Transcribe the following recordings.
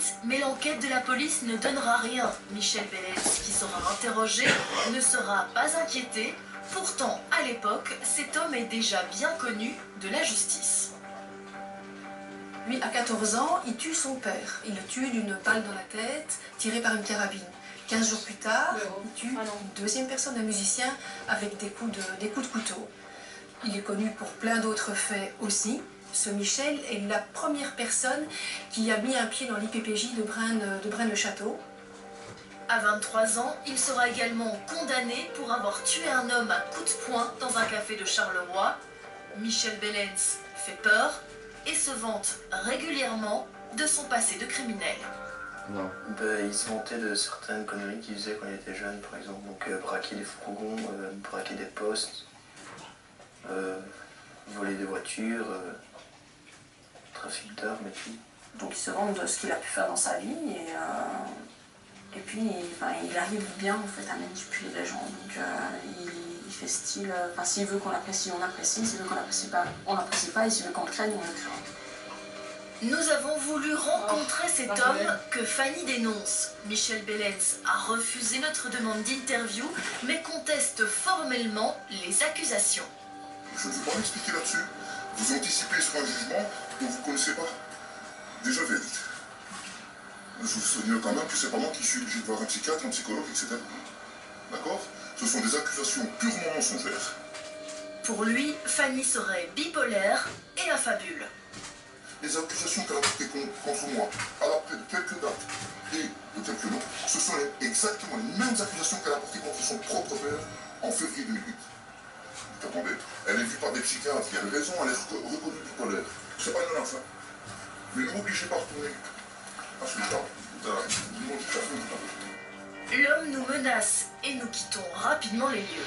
enquête, mais l'enquête de la police ne donnera rien. Michel Bellens, qui sera interrogé, ne sera pas inquiété. Pourtant, à l'époque, cet homme est déjà bien connu de la justice. Lui, à 14 ans, il tue son père. Il le tue d'une balle dans la tête, tirée par une carabine. 15 jours plus tard, il tue une deuxième personne, un musicien, avec des coups de couteau. Il est connu pour plein d'autres faits aussi. Ce Michel est la première personne qui a mis un pied dans l'IPPJ de Braine-le-Château. À 23 ans, il sera également condamné pour avoir tué un homme à coups de poing dans un café de Charleroi. Michel Bellens fait peur et se vante régulièrement de son passé de criminel. Non. Il se vantait de certaines conneries qu'il faisait quand il était jeune, par exemple. Donc braquer des fourgons, braquer des postes, voler des voitures, trafic d'armes et tout. Donc il se vante de ce qu'il a pu faire dans sa vie et puis il arrive bien en fait à manipuler les gens. Donc il fait style, s'il veut qu'on l'apprécie, on l'apprécie, s'il veut qu'on l'apprécie pas, on l'apprécie pas, et s'il veut qu'on le craigne, on le craint. Nous avons voulu rencontrer cet homme que Fanny dénonce. Michel Bellens a refusé notre demande d'interview, mais conteste formellement les accusations. Je ne vais pas m'expliquer là-dessus. Vous anticipez sur un jugement dont vous ne connaissez pas. Déjà vérité. Je vous souligne quand même que c'est pas moi qui suis obligé de voir un psychiatre, un psychologue, etc. D'accord? Ce sont des accusations purement mensongères. Pour lui, Fanny serait bipolaire et affabule. Les accusations qu'elle a portées contre moi, à l'après de quelques dates et de quelques noms, ce sont exactement les mêmes accusations qu'elle a portées contre son propre père en février 2008. Attendez, elle est vue par des psychiatres, il y avait raison, elle est reconnue bipolaire. C'est pas une menace, hein. Mais ne m'obligez pas à retourner à ce stade. L'homme nous menace et nous quittons rapidement les lieux.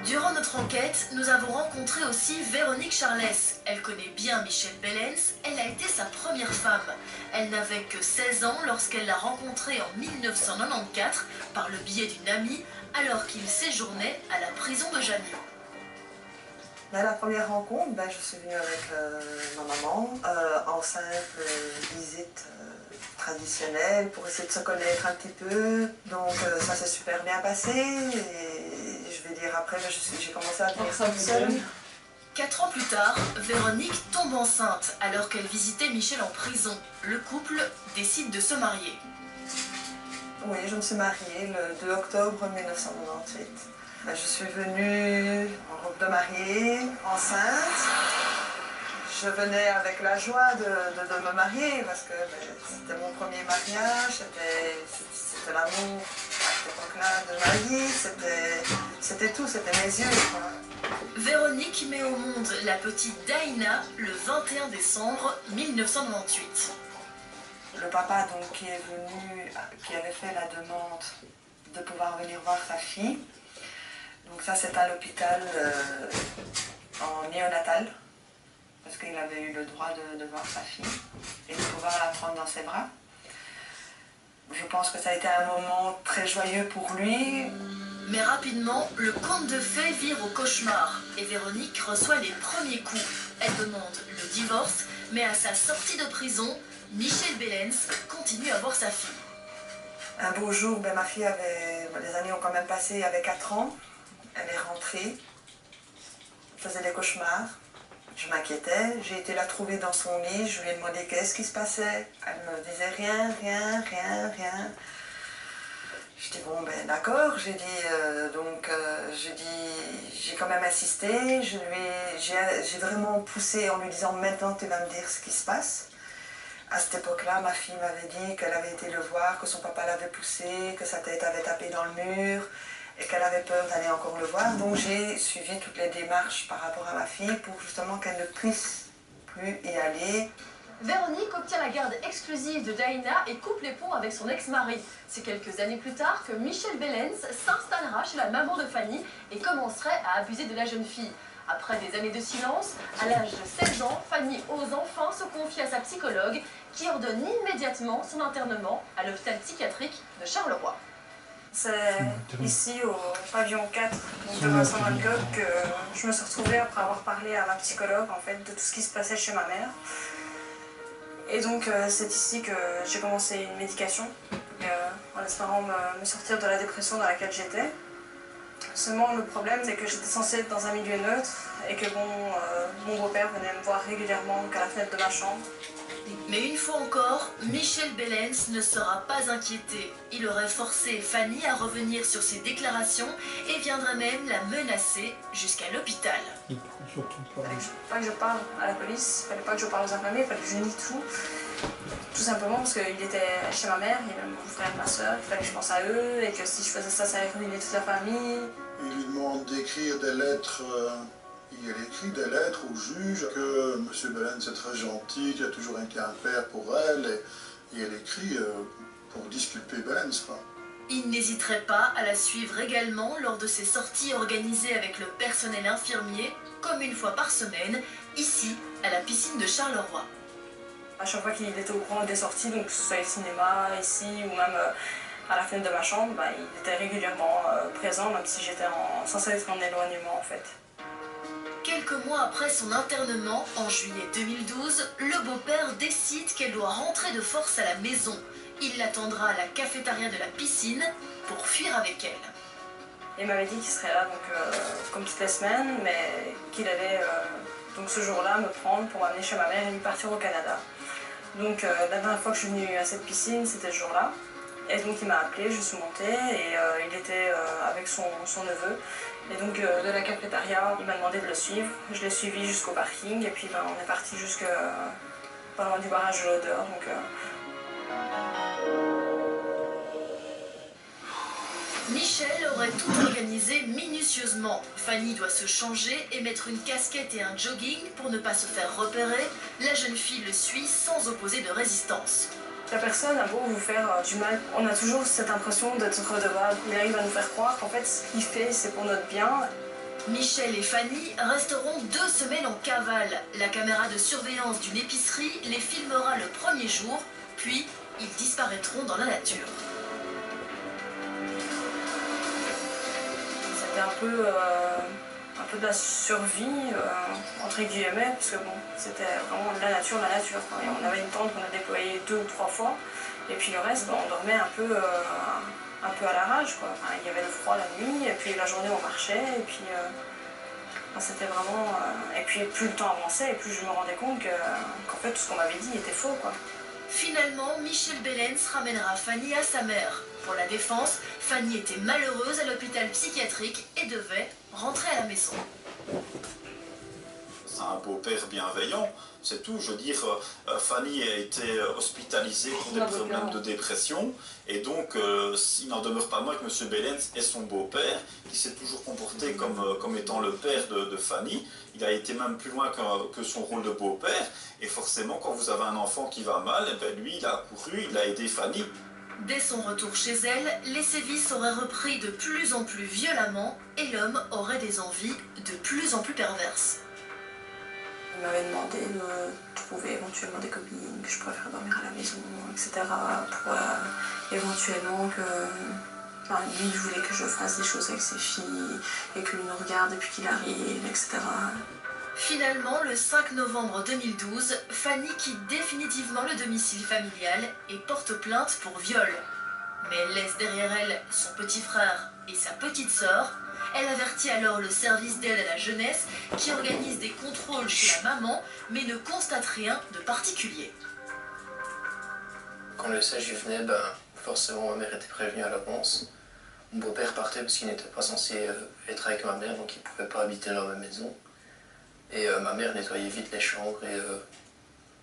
Durant notre enquête, nous avons rencontré aussi Véronique Charlès. Elle connaît bien Michel Bellens, elle a été sa première femme. Elle n'avait que 16 ans lorsqu'elle l'a rencontré en 1994 par le biais d'une amie, alors qu'il séjournait à la prison de Jannion. À la première rencontre, je suis venue avec ma maman en simple visite traditionnelle pour essayer de se connaître un petit peu. Donc ça s'est super bien passé et je vais dire après, j'ai commencé à venir toute seule. 4 ans plus tard, Véronique tombe enceinte alors qu'elle visitait Michel en prison. Le couple décide de se marier. Oui, je me suis mariée le 2 octobre 1998. Je suis venue en robe de mariée, enceinte. Je venais avec la joie de me marier parce que c'était mon premier mariage, c'était l'amour à cette époque-là de ma vie, c'était tout, c'était mes yeux. Véronique met au monde la petite Daïna le 21 décembre 1998. Le papa donc qui est venu, qui avait fait la demande de pouvoir venir voir sa fille. Donc ça c'est à l'hôpital en néonatal, parce qu'il avait eu le droit de voir sa fille et de pouvoir la prendre dans ses bras. Je pense que ça a été un moment très joyeux pour lui. Mais rapidement, le conte de fées vire au cauchemar et Véronique reçoit les premiers coups. Elle demande le divorce, mais à sa sortie de prison, Michel Bellens continue à voir sa fille. Un beau jour, ma fille avait, les années ont quand même passé, elle avait 4 ans. Elle est rentrée, elle faisait des cauchemars, je m'inquiétais, j'ai été la trouver dans son lit, je lui ai demandé qu'est-ce qui se passait, elle me disait rien. Je dis bon d'accord, j'ai quand même insisté, j'ai vraiment poussé en lui disant maintenant tu vas me dire ce qui se passe. À cette époque-là, ma fille m'avait dit qu'elle avait été le voir, que son papa l'avait poussé, que sa tête avait tapé dans le mur, et qu'elle avait peur d'aller encore le voir. Donc j'ai suivi toutes les démarches par rapport à ma fille pour justement qu'elle ne puisse plus y aller. Véronique obtient la garde exclusive de Daïna et coupe les ponts avec son ex-mari. C'est quelques années plus tard que Michel Bellens s'installera chez la maman de Fanny et commencerait à abuser de la jeune fille. Après des années de silence, à l'âge de 16 ans, Fanny ose enfin se confier à sa psychologue qui ordonne immédiatement son internement à l'hôpital psychiatrique de Charleroi. C'est ici, au pavillon 4 donc de Vincent Van Gogh, que je me suis retrouvée après avoir parlé à ma psychologue en fait, de tout ce qui se passait chez ma mère. Et donc c'est ici que j'ai commencé une médication en espérant me sortir de la dépression dans laquelle j'étais. Seulement le problème c'est que j'étais censée être dans un milieu neutre et que mon beau-père venait me voir régulièrement qu'à la fenêtre de ma chambre. Mais une fois encore, Michel Bellens ne sera pas inquiété. Il aurait forcé Fanny à revenir sur ses déclarations et viendrait même la menacer jusqu'à l'hôpital. Il fallait pas que je parle à la police, il fallait pas que je parle aux infirmiers, il fallait que je nie tout. Tout simplement parce qu'il était chez ma mère, il y avait mon frère et ma soeur, il fallait que je pense à eux et que si je faisais ça, ça allait ruiner toute la famille. Il lui demande d'écrire des lettres. Il écrit des lettres au juge que M. Bellens est très gentil, qu'il a toujours été un père pour elle, et elle écrit pour disculper Bellens, quoi. Il n'hésiterait pas à la suivre également lors de ses sorties organisées avec le personnel infirmier, comme une fois par semaine, ici, à la piscine de Charleroi. À chaque fois qu'il était au courant des sorties, donc que ce soit au cinéma, ici, ou même à la fenêtre de ma chambre, il était régulièrement présent, même si j'étais censée être en éloignement en fait. Quelques mois après son internement, en juillet 2012, le beau-père décide qu'elle doit rentrer de force à la maison. Il l'attendra à la cafétéria de la piscine pour fuir avec elle. Il m'avait dit qu'il serait là comme toutes les semaines, mais qu'il allait donc ce jour-là me prendre pour m'amener chez ma mère et lui partir au Canada. Donc la dernière fois que je suis venue à cette piscine, c'était ce jour-là. Et donc il m'a appelé, je suis montée et il était avec son neveu. Et donc de la cafétéria, il m'a demandé de le suivre. Je l'ai suivi jusqu'au parking et puis on est parti jusque pas loin du barrage de l'Odeur. Michel aurait tout organisé minutieusement. Fanny doit se changer et mettre une casquette et un jogging pour ne pas se faire repérer. La jeune fille le suit sans opposer de résistance. La personne a beau vous faire du mal, on a toujours cette impression d'être redevable. Il arrive à nous faire croire qu'en fait ce qu'il fait c'est pour notre bien. Michel et Fanny resteront 2 semaines en cavale. La caméra de surveillance d'une épicerie les filmera le premier jour, puis ils disparaîtront dans la nature. C'était un peu de la survie, entre guillemets, parce que bon, c'était vraiment de la nature. Et on avait une tente qu'on a déployée 2 ou 3 fois, et puis le reste, on dormait un peu à l'arrache, quoi. Enfin, il y avait le froid la nuit, et puis la journée on marchait, et puis c'était vraiment... et puis plus le temps avançait, et plus je me rendais compte qu'en fait tout ce qu'on m'avait dit était faux, quoi. Finalement, Michel Bellens ramènera Fanny à sa mère. Pour la défense, Fanny était malheureuse à l'hôpital psychiatrique et devait rentrer à la maison. C'est un beau-père bienveillant, c'est tout. Je veux dire, Fanny a été hospitalisée pour des problèmes de dépression, et donc il n'en demeure pas moins que M. Bellens est son beau-père, qui s'est toujours comporté comme étant le père de Fanny. Il a été même plus loin que son rôle de beau-père, et forcément, quand vous avez un enfant qui va mal, eh bien, lui, il a couru, il a aidé Fanny. Dès son retour chez elle, les sévices auraient repris de plus en plus violemment et l'homme aurait des envies de plus en plus perverses. Il m'avait demandé de trouver éventuellement des copines, que je préfère dormir à la maison, etc. Pour éventuellement que... Enfin, lui, il voulait que je fasse des choses avec ses filles et que lui nous regarde et puis qu'il arrive, etc. Finalement, le 5 novembre 2012, Fanny quitte définitivement le domicile familial et porte plainte pour viol. Mais elle laisse derrière elle son petit frère et sa petite sœur. Elle avertit alors le service d'aide à la jeunesse qui organise des contrôles chez la maman, mais ne constate rien de particulier. Quand le SAJ venait, forcément ma mère était prévenue à l'avance. Mon beau-père partait parce qu'il n'était pas censé être avec ma mère, donc il ne pouvait pas habiter dans la même maison. Et ma mère nettoyait vite les chambres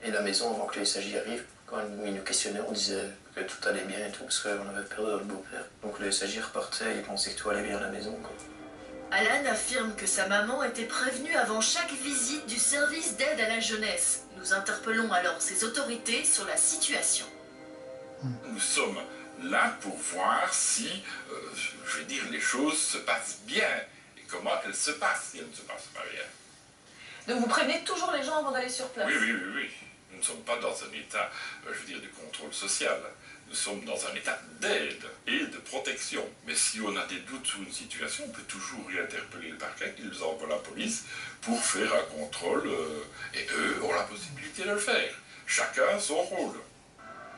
et la maison avant que le SAJ arrive. Quand il nous questionnait, on disait que tout allait bien et tout, parce qu'on avait peur de notre beau-père. Donc le SAJ repartait, il pensait que tout allait bien à la maison, quoi. Alan affirme que sa maman était prévenue avant chaque visite du service d'aide à la jeunesse. Nous interpellons alors ses autorités sur la situation. Nous sommes là pour voir si, je vais dire, les choses se passent bien et comment elles se passent si elles ne se passent pas bien. Donc vous prévenez toujours les gens avant d'aller sur place? Oui. Nous ne sommes pas dans un état, je veux dire, de contrôle social. Nous Nous sommes dans un état d'aide et de protection. Mais si on a des doutes sur une situation, on peut toujours y interpeller le parquet, ils envoient la police pour faire un contrôle et eux ont la possibilité de le faire. Chacun son rôle.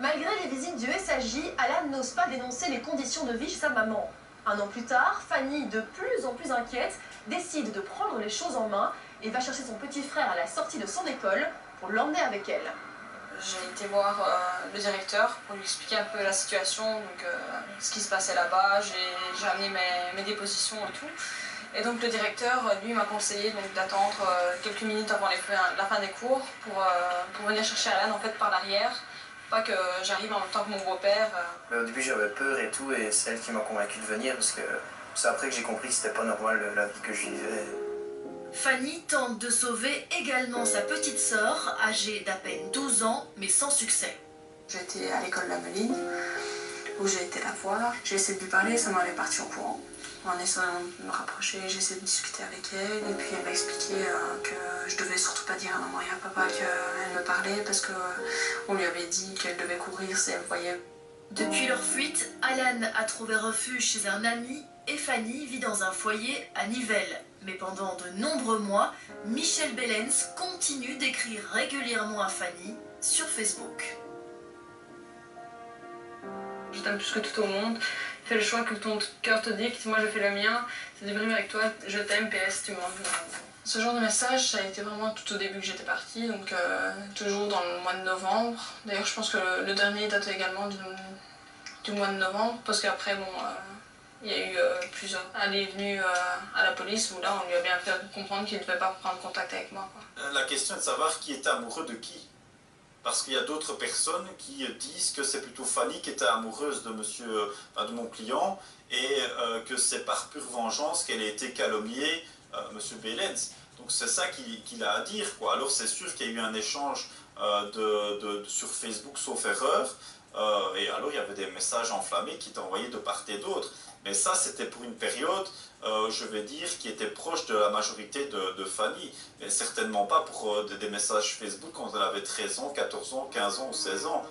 Malgré les visites du SAJ, Alan n'ose pas dénoncer les conditions de vie chez sa maman. Un an plus tard, Fanny, de plus en plus inquiète, décide de prendre les choses en main et va chercher son petit frère à la sortie de son école pour l'emmener avec elle. J'ai été voir le directeur pour lui expliquer un peu la situation, donc ce qui se passait là-bas. J'ai amené mes dépositions et tout. Et donc le directeur, lui, m'a conseillé d'attendre quelques minutes avant la fin des cours pour venir chercher Alan en fait par l'arrière. Pas que j'arrive en même temps que mon beau-père. Mais au début j'avais peur et tout, et c'est elle qui m'a convaincu de venir parce que c'est après que j'ai compris que c'était pas normal la vie que je vivais. Fanny tente de sauver également sa petite sœur, âgée d'à peine 12 ans, mais sans succès. J'étais à l'école La Meline, où j'ai été la voir. J'ai essayé de lui parler, ça m'avait parti au courant. En essayant de me rapprocher, j'ai essayé de discuter avec elle, et puis elle m'a expliqué que je devais surtout pas dire à maman et à papa qu'elle me parlait, parce qu'on lui avait dit qu'elle devait courir si elle me voyait. Depuis leur fuite, Alan a trouvé refuge chez un ami et Fanny vit dans un foyer à Nivelles. Mais pendant de nombreux mois, Michel Bellens continue d'écrire régulièrement à Fanny sur Facebook. Je t'aime plus que tout au monde. Fais le choix que ton cœur te dicte. Moi, je fais le mien. C'est du avec toi. Je t'aime. PS, tu m'en veux. Ce genre de message, ça a été vraiment tout au début que j'étais partie. Donc, toujours dans le mois de novembre. D'ailleurs, je pense que le dernier date également du mois de novembre. Parce qu'après, bon, il y a eu plusieurs. Elle est venue à la police où là, on lui a bien fait comprendre qu'il ne devait pas prendre contact avec moi, quoi. La question est de savoir qui était amoureux de qui. Parce qu'il y a d'autres personnes qui disent que c'est plutôt Fanny qui était amoureuse de de mon client et que c'est par pure vengeance qu'elle a été calomniée, monsieur Bellens. Donc c'est ça qu'il a à dire, quoi. Alors c'est sûr qu'il y a eu un échange sur Facebook sauf erreur, et alors il y avait des messages enflammés qui étaient envoyés de part et d'autre. Mais ça c'était pour une période, je vais dire, qui était proche de la majorité de Fanny, mais certainement pas pour des messages Facebook quand elle avait 13 ans, 14 ans, 15 ans ou 16 ans.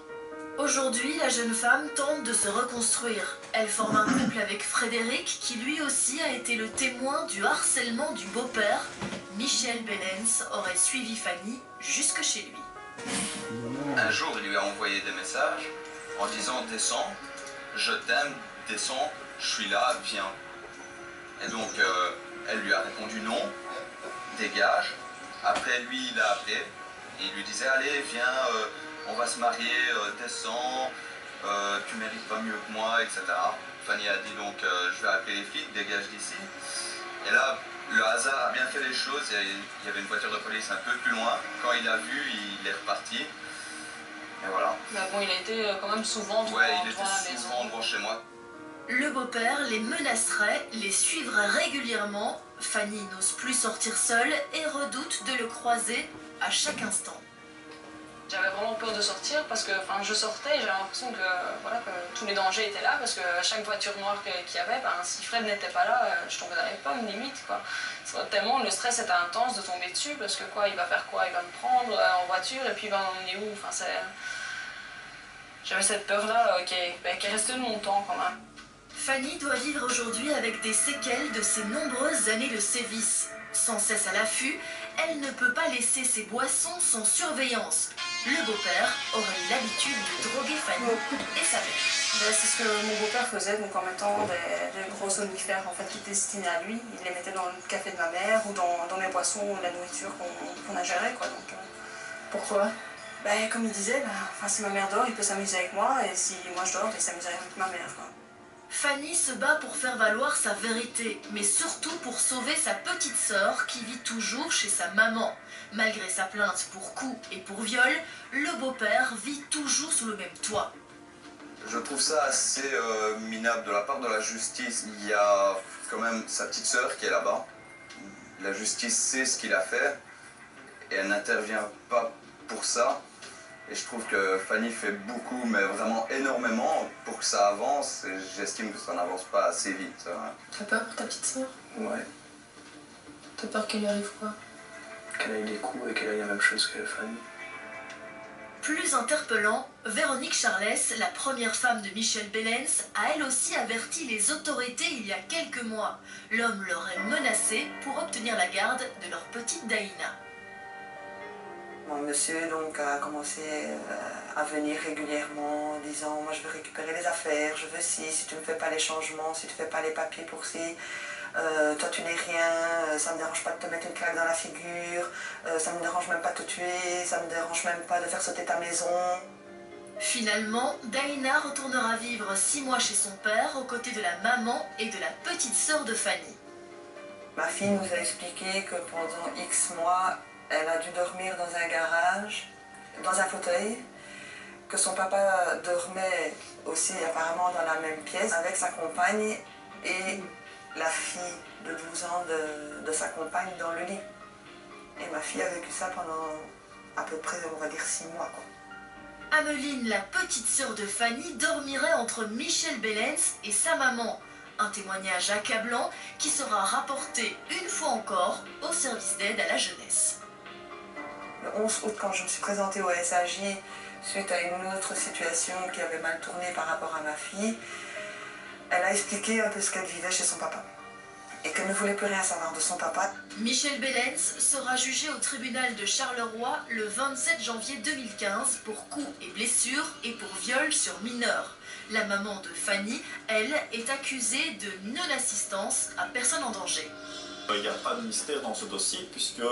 Aujourd'hui, la jeune femme tente de se reconstruire. Elle forme un couple avec Frédéric, qui lui aussi a été le témoin du harcèlement du beau-père. Michel Bellens aurait suivi Fanny jusque chez lui. Un jour, il lui a envoyé des messages en disant « Descends, je t'aime, descends, je suis là, viens ». Et donc, elle lui a répondu non, dégage. Après, lui, il a appelé. Et il lui disait, allez, viens, on va se marier, descends, tu mérites pas mieux que moi, etc. Fanny a dit donc, je vais appeler les flics, dégage d'ici. Et là, le hasard a bien fait les choses. Il y avait une voiture de police un peu plus loin. Quand il a vu, il est reparti. Et voilà. Mais bon, il a été quand même souvent devant la maison. Ouais, il était souvent devant chez moi. Le beau-père les menacerait, les suivrait régulièrement. Fanny n'ose plus sortir seule et redoute de le croiser à chaque instant. J'avais vraiment peur de sortir parce que je sortais et j'avais l'impression que tous les dangers étaient là, parce que chaque voiture noire qu'il y avait, si Fred n'était pas là, je tombais dans les pommes limite, quoi. Tellement le stress était intense de tomber dessus, parce que il va faire quoi? Il va me prendre en voiture et puis il va m'emmener où? J'avais cette peur-là qui est restée de mon temps quand même. Fanny doit vivre aujourd'hui avec des séquelles de ses nombreuses années de sévices. Sans cesse à l'affût, elle ne peut pas laisser ses boissons sans surveillance. Le beau-père aurait l'habitude de droguer Fanny et sa mère. C'est ce que mon beau-père faisait, donc en mettant des gros somnifères qui étaient destinés à lui. Il les mettait dans le café de ma mère ou dans mes boissons ou la nourriture qu'on ingérait, quoi. Donc, pourquoi? Comme il disait, si ma mère dort, il peut s'amuser avec moi, et si moi je dors, il s'amuserait avec ma mère, quoi. Fanny se bat pour faire valoir sa vérité, mais surtout pour sauver sa petite sœur qui vit toujours chez sa maman. Malgré sa plainte pour coups et pour viol, le beau-père vit toujours sous le même toit. Je trouve ça assez minable de la part de la justice. Il y a quand même sa petite sœur qui est là-bas. La justice sait ce qu'il a fait et elle n'intervient pas pour ça. Et je trouve que Fanny fait beaucoup, mais vraiment énormément, pour que ça avance. Et j'estime que ça n'avance pas assez vite. T'as peur pour ta petite sœur? Ouais. T'as peur qu'elle lui arrive quoi? Qu'elle ait des coups et qu'elle ait la même chose que Fanny. Plus interpellant, Véronique Charles, la première femme de Michel Bellens, a elle aussi averti les autorités il y a quelques mois. L'homme l'aurait menacé pour obtenir la garde de leur petite Daïna. Mon monsieur donc a commencé à venir régulièrement en disant « Moi je veux récupérer les affaires, je veux ci, si tu ne fais pas les changements, si tu ne fais pas les papiers pour ci, toi tu n'es rien, ça ne me dérange pas de te mettre une claque dans la figure, ça ne me dérange même pas de te tuer, ça ne me dérange même pas de faire sauter ta maison. » Finalement, Daïna retournera vivre 6 mois chez son père aux côtés de la maman et de la petite sœur de Fanny. Ma fille nous a expliqué que pendant X mois, elle a dû dormir dans un garage, dans un fauteuil, que son papa dormait aussi apparemment dans la même pièce avec sa compagne et la fille de 12 ans de sa compagne dans le lit. Et ma fille a vécu ça pendant à peu près, on va dire, 6 mois, quoi. Ameline, la petite sœur de Fanny, dormirait entre Michel Bellens et sa maman. Un témoignage accablant qui sera rapporté une fois encore au service d'aide à la jeunesse. Le 11 août, quand je me suis présentée au SAJ, suite à une autre situation qui avait mal tourné par rapport à ma fille, elle a expliqué un peu ce qu'elle vivait chez son papa et qu'elle ne voulait plus rien savoir de son papa. Michel Bellens sera jugé au tribunal de Charleroi le 27 janvier 2015 pour coups et blessures et pour viol sur mineur. La maman de Fanny, elle, est accusée de non-assistance à personne en danger. Il n'y a pas de mystère dans ce dossier puisque,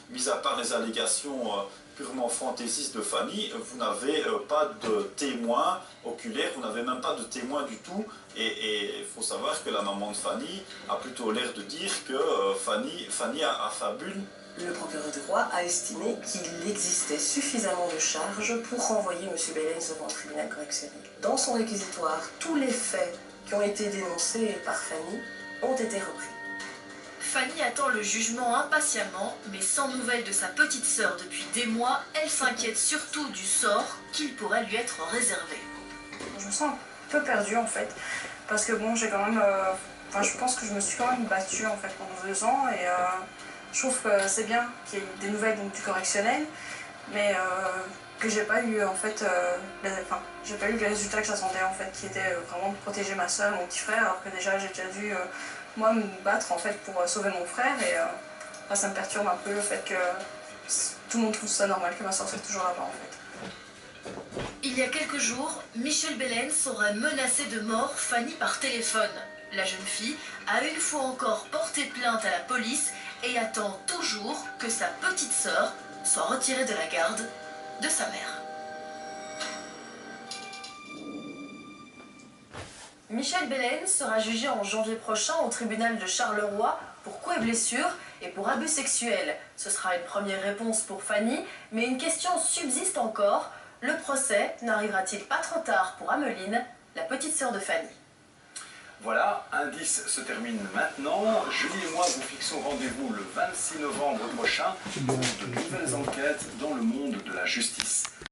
mis à part les allégations purement fantaisistes de Fanny, vous n'avez pas de témoins oculaires, vous n'avez même pas de témoins du tout. Et il faut savoir que la maman de Fanny a plutôt l'air de dire que Fanny a fabule. Le procureur du roi a estimé qu'il existait suffisamment de charges pour renvoyer M. Bellens devant le tribunal correctionnel. Dans son réquisitoire, tous les faits qui ont été dénoncés par Fanny ont été repris. Fanny attend le jugement impatiemment, mais sans nouvelles de sa petite sœur depuis des mois, elle s'inquiète surtout du sort qu'il pourrait lui être réservé. Je me sens un peu perdue en fait, parce que bon, j'ai quand même... je pense que je me suis quand même battue en fait pendant 2 ans et je trouve que c'est bien qu'il y ait des nouvelles donc, du correctionnel, mais que j'ai pas eu en fait... j'ai pas eu les résultats que j'attendais en fait, qui étaient vraiment de protéger ma soeur et mon petit frère, alors que déjà j'ai déjà dû... moi, me battre en fait pour sauver mon frère et ça me perturbe un peu le fait que tout le monde trouve ça normal que ma soeur soit toujours là-bas en fait. Il y a quelques jours, Michel Bellens aurait menacé de mort Fanny par téléphone. La jeune fille a une fois encore porté plainte à la police et attend toujours que sa petite sœur soit retirée de la garde de sa mère. Michel Bellens sera jugé en janvier prochain au tribunal de Charleroi pour coups et blessures et pour abus sexuels. Ce sera une première réponse pour Fanny, mais une question subsiste encore. Le procès n'arrivera-t-il pas trop tard pour Ameline, la petite sœur de Fanny? Voilà, Indice se termine maintenant. Julie et moi vous fixons rendez-vous le 26 novembre prochain pour de nouvelles enquêtes dans le monde de la justice.